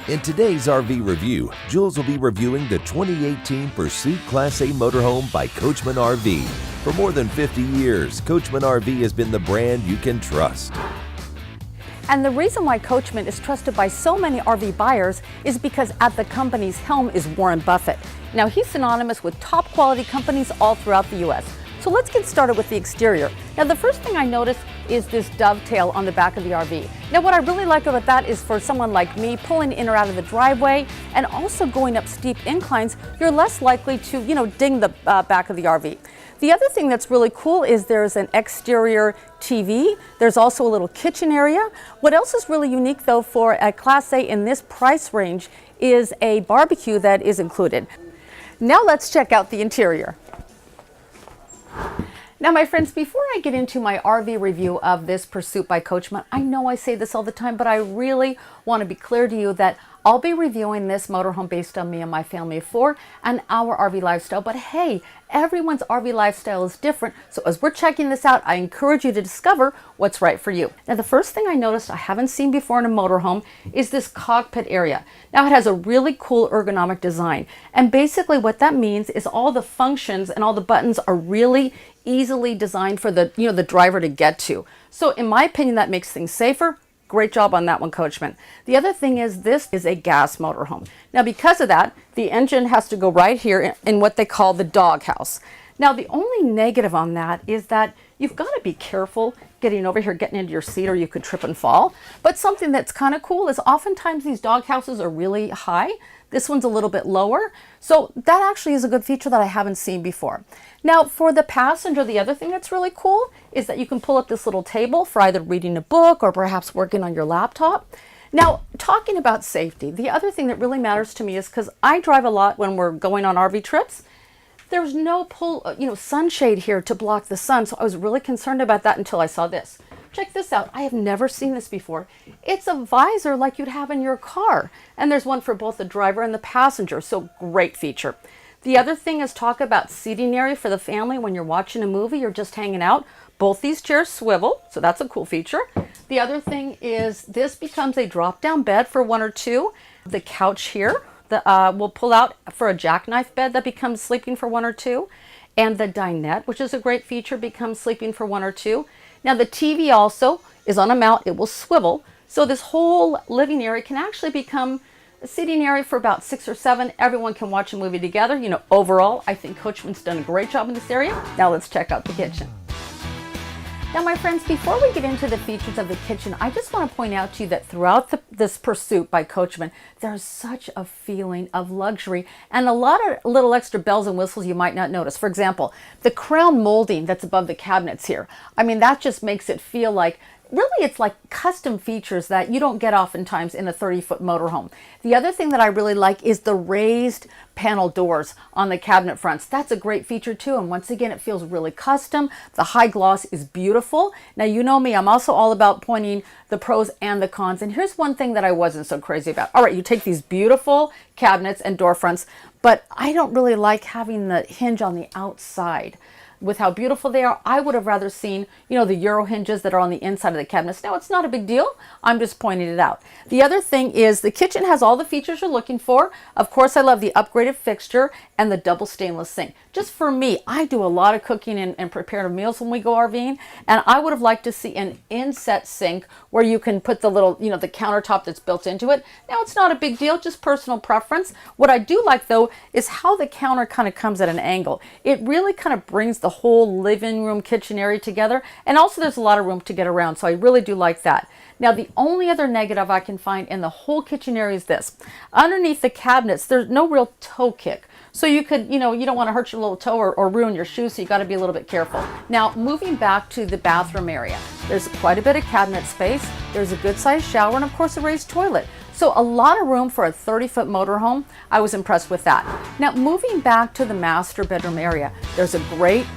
In today's RV review, Jules will be reviewing the 2018 Pursuit Class A motorhome by Coachmen RV. For more than 50 years, Coachmen RV has been the brand you can trust. And the reason why Coachmen is trusted by so many RV buyers is because at the company's helm is Warren Buffett. Now, he's synonymous with top quality companies all throughout the U.S. So let's get started with the exterior. Now, the first thing I noticed is this dovetail on the back of the RV. Now, what I really like about that is for someone like me pulling in or out of the driveway and also going up steep inclines, you're less likely to, ding the back of the RV. The other thing that's really cool is there's an exterior TV. There's also a little kitchen area. What else is really unique though for a Class A in this price range is a barbecue that is included. Now let's check out the interior. Now, my friends, before I get into my RV review of this Pursuit by Coachmen, I know I say this all the time, but I really want to be clear to you that I'll be reviewing this motorhome based on me and my family of four and our RV lifestyle. But hey, everyone's RV lifestyle is different. So as we're checking this out, I encourage you to discover what's right for you. Now, the first thing I noticed I haven't seen before in a motorhome is this cockpit area. Now, it has a really cool ergonomic design. And basically what that means is all the functions and all the buttons are really easily designed for the, the driver to get to. So in my opinion, that makes things safer. Great job on that one, Coachmen. The other thing is this is a gas motorhome. Now, because of that, the engine has to go right here in what they call the doghouse. Now, the only negative on that is that you've got to be careful getting over here, getting into your seat, or you could trip and fall. But something that's kind of cool is oftentimes these doghouses are really high. This one's a little bit lower. So that actually is a good feature that I haven't seen before. Now, for the passenger, the other thing that's really cool is that you can pull up this little table for either reading a book or perhaps working on your laptop. Now, talking about safety, the other thing that really matters to me is because I drive a lot when we're going on RV trips, there's no sunshade here to block the sun. So I was really concerned about that until I saw this. Check this out. I have never seen this before. It's a visor like you'd have in your car. And there's one for both the driver and the passenger. So great feature. The other thing is talk about seating area for the family when you're watching a movie or just hanging out. Both these chairs swivel, so that's a cool feature. The other thing is this becomes a drop-down bed for one or two. The couch here will pull out for a jackknife bed that becomes sleeping for one or two. And the dinette, which is a great feature, becomes sleeping for one or two. Now, the TV also is on a mount. It will swivel. So this whole living area can actually become a sitting area for about 6 or 7. Everyone can watch a movie together. Overall, I think Coachman's done a great job in this area. Now let's check out the kitchen. Now, my friends, before we get into the features of the kitchen, I just want to point out to you that throughout this Pursuit by Coachmen, there's such a feeling of luxury and a lot of little extra bells and whistles you might not notice. For example, the crown molding that's above the cabinets here. I mean, that just makes it feel like really, it's like custom features that you don't get oftentimes in a 30-foot motorhome. The other thing that I really like is the raised panel doors on the cabinet fronts. That's a great feature too. And once again, it feels really custom. The high gloss is beautiful. Now, you know me, I'm also all about pointing the pros and the cons. And here's one thing that I wasn't so crazy about. All right, you take these beautiful cabinets and door fronts, but I don't really like having the hinge on the outside. With how beautiful they are, I would have rather seen, the Euro hinges that are on the inside of the cabinets. Now, it's not a big deal. I'm just pointing it out. The other thing is the kitchen has all the features you're looking for. Of course, I love the upgraded fixture and the double stainless sink. Just for me, I do a lot of cooking and preparing meals when we go RVing, and I would have liked to see an inset sink where you can put the little, the countertop that's built into it. Now, it's not a big deal, just personal preference. What I do like, though, is how the counter kind of comes at an angle. It really kind of brings the whole living room kitchen area together, and also there's a lot of room to get around, so I really do like that. Now, the only other negative I can find in the whole kitchen area is this. Underneath the cabinets, there's no real toe kick. So you could, you don't want to hurt your little toe or ruin your shoes, so you got to be a little bit careful. Now, moving back to the bathroom area, there's quite a bit of cabinet space. There's a good sized shower and of course a raised toilet. So a lot of room for a 30-foot motorhome. I was impressed with that. Now, moving back to the master bedroom area, there's a great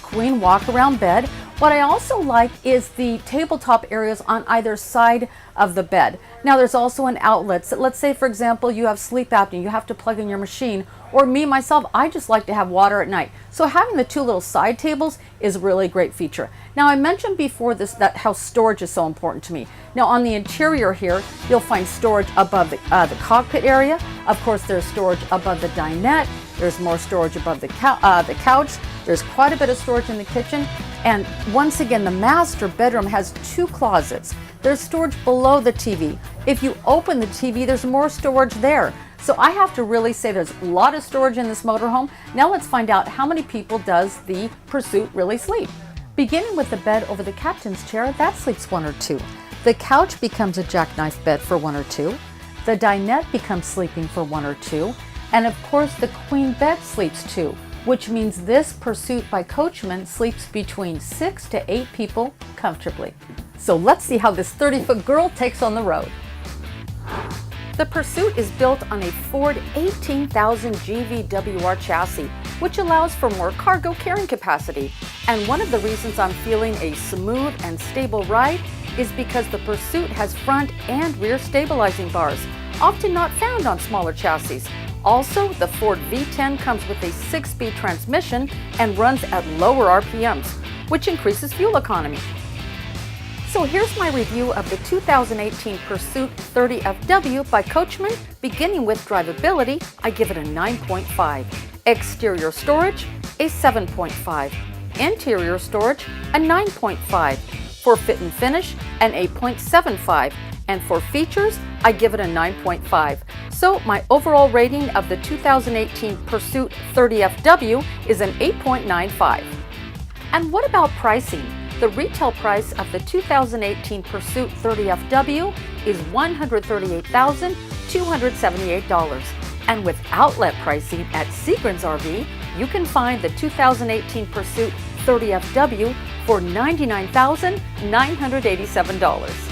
queen walk-around bed. What I also like is the tabletop areas on either side of the bed. Now, there's also an outlet. So let's say, for example, you have sleep apnea, you have to plug in your machine, Or me, myself, I just like to have water at night. So having the two little side tables is a really great feature. Now I mentioned before this that how storage is so important to me. Now on the interior here, you'll find storage above the cockpit area. Of course, there's storage above the dinette. There's more storage above the couch. There's quite a bit of storage in the kitchen. And once again, the master bedroom has two closets. There's storage below the TV. If you open the TV, there's more storage there. So I have to really say there's a lot of storage in this motorhome. Now let's find out how many people does the Pursuit really sleep. Beginning with the bed over the captain's chair, that sleeps one or two. The couch becomes a jackknife bed for one or two. The dinette becomes sleeping for one or two. And of course, the queen bed sleeps two, which means this Pursuit by Coachmen sleeps between 6 to 8 people comfortably. So let's see how this 30-foot girl takes on the road. The Pursuit is built on a Ford 18,000 GVWR chassis, which allows for more cargo carrying capacity. And one of the reasons I'm feeling a smooth and stable ride is because the Pursuit has front and rear stabilizing bars, often not found on smaller chassis. Also, the Ford V10 comes with a 6-speed transmission and runs at lower RPMs, which increases fuel economy. So here's my review of the 2018 Pursuit 30FW by Coachmen. Beginning with drivability, I give it a 9.5. Exterior storage, a 7.5. Interior storage, a 9.5. For fit and finish, an 8.75. And for features, I give it a 9.5. So my overall rating of the 2018 Pursuit 30FW is an 8.95. And what about pricing? The retail price of the 2018 Pursuit 30FW is $138,278. And with outlet pricing at Seagram's RV, you can find the 2018 Pursuit 30FW for $99,987.